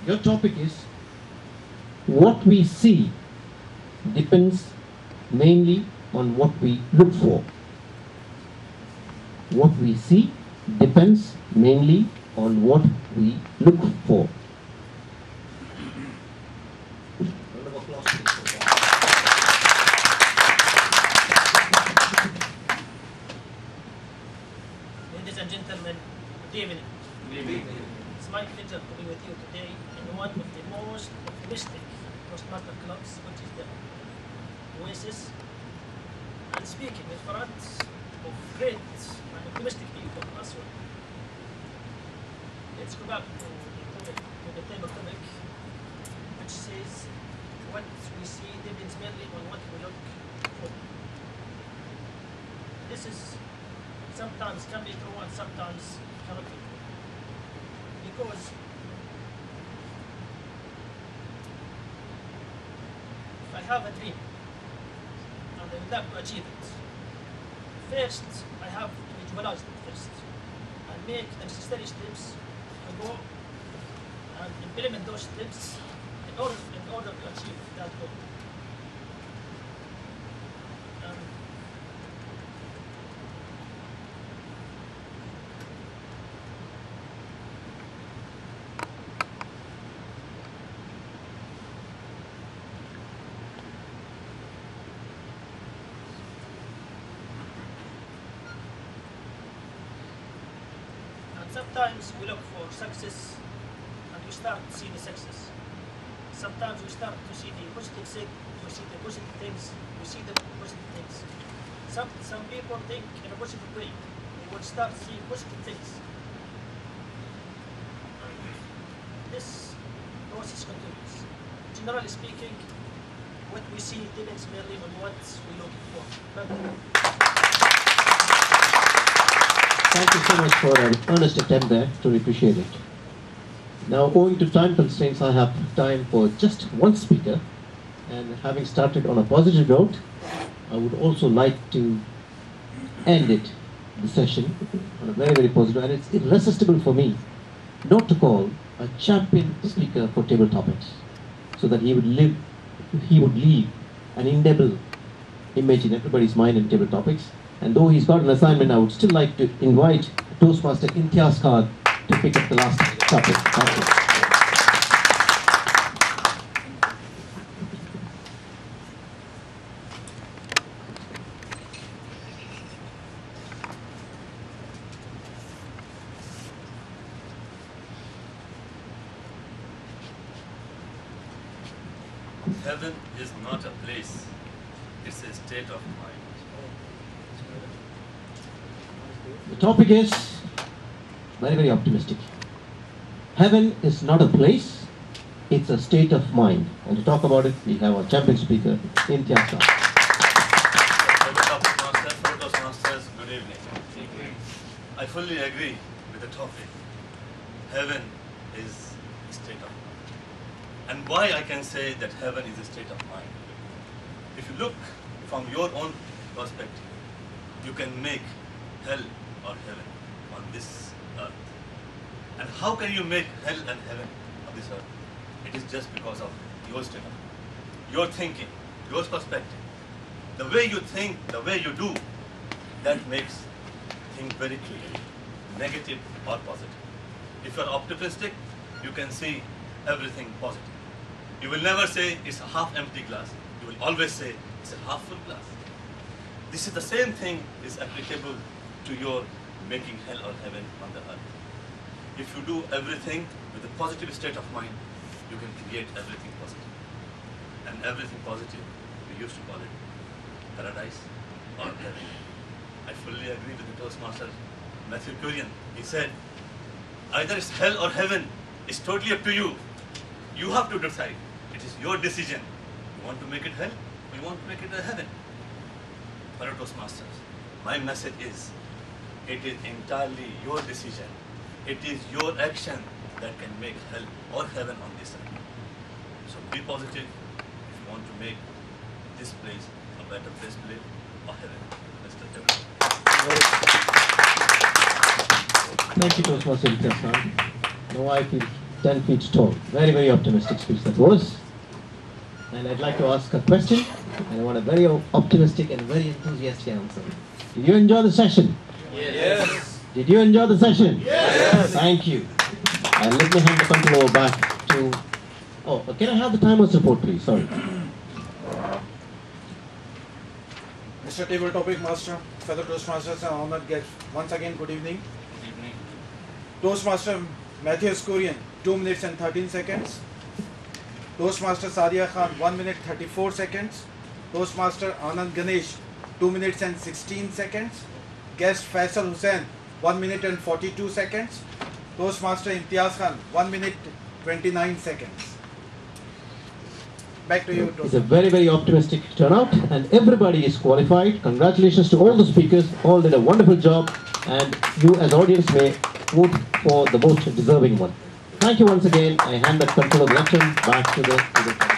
Your topic is what we see depends mainly on what we look for. What we see depends mainly on what we look for. Round of applause, please. Ladies and gentlemen, good evening. It's my pleasure to be with you today in one of the most optimistic Toastmaster clubs, which is the Oasis, and speaking in front of great and optimistic people as well. Let's go back to the table topic, which says what we see depends mainly on what we look for. This is sometimes can be true and sometimes cannot be true. Because if I have a dream and I would like to achieve it, first I have to visualize it first and make the necessary steps to go and implement those steps in order to achieve that goal. Sometimes we look for success and we start to see the success. Sometimes we start to see the positive things, we see the positive things, we see the positive things. Some people think in a positive way. They will start seeing positive things. And this process continues. Generally speaking, what we see depends merely on what we look for. Thank you. Thank you so much for an earnest attempt there. Truly appreciate it. Now, owing to time constraints, I have time for just one speaker. And having started on a positive note, I would also like to end the session on a very, very positive. And it's irresistible for me not to call a champion speaker for table topics, so that he would leave an indelible image in everybody's mind in table topics. And though he's got an assignment, I would still like to invite Toastmaster Imtiaz Khan to pick up the last topic. Thank you. Heaven is not a place, it's a state of mind. The topic is very, very optimistic. Heaven is not a place, it's a state of mind. And to talk about it, we have our champion speaker, Imtiaz Khan. Fellow Toastmasters, good evening. I fully agree with the topic. Heaven is a state of mind. And why I can say that heaven is a state of mind? If you look from your own perspective, you can make hell or heaven on this earth. And how can you make hell and heaven on this earth? It is just because of your state of mind, your thinking, your perspective. The way you think, the way you do, that makes things very clear, negative or positive. If you are optimistic, you can see everything positive. You will never say it's a half empty glass. You will always say it's a half full glass. This is the same thing is applicable to your making hell or heaven on the earth. If you do everything with a positive state of mind, you can create everything positive. And everything positive, we used to call it paradise or heaven. I fully agree with the Toastmaster, Matthew Curian. He said, either it's hell or heaven, it's totally up to you. You have to decide. It is your decision. You want to make it hell or you want to make it a heaven? Fellow Toastmasters, my message is, it is entirely your decision. It is your action that can make hell or heaven on this earth. So be positive if you want to make this place a better place to live or heaven. Mr. Devan. Thank you, Toastmaster Imtiaz Khan. Now I feel 10 feet tall. Very, very optimistic speech that was. And I'd like to ask a question, and I want a very optimistic and very enthusiastic answer. Did you enjoy the session? Yes. Did you enjoy the session? Yes. Thank you. And let me hand the control over back to... Oh, can I have the timer's report, please? Sorry. Mr. Table Topic Master, fellow Toastmasters and honored guests, once again good evening. Good evening. Toastmaster Matthew Skurian, 2 minutes and 13 seconds. Toastmaster Sadia Khan, 1 minute 34 seconds. Toastmaster Anand Ganesh, 2 minutes and 16 seconds. Guest Faisal Hussain, 1 minute and 42 seconds. Toastmaster Imtiaz Khan, 1 minute 29 seconds. Back to you, It's a very, very optimistic turnout, and everybody is qualified. Congratulations to all the speakers. All did a wonderful job, and you as audience may vote for the most deserving one. Thank you once again. I hand that control of the lecture back to the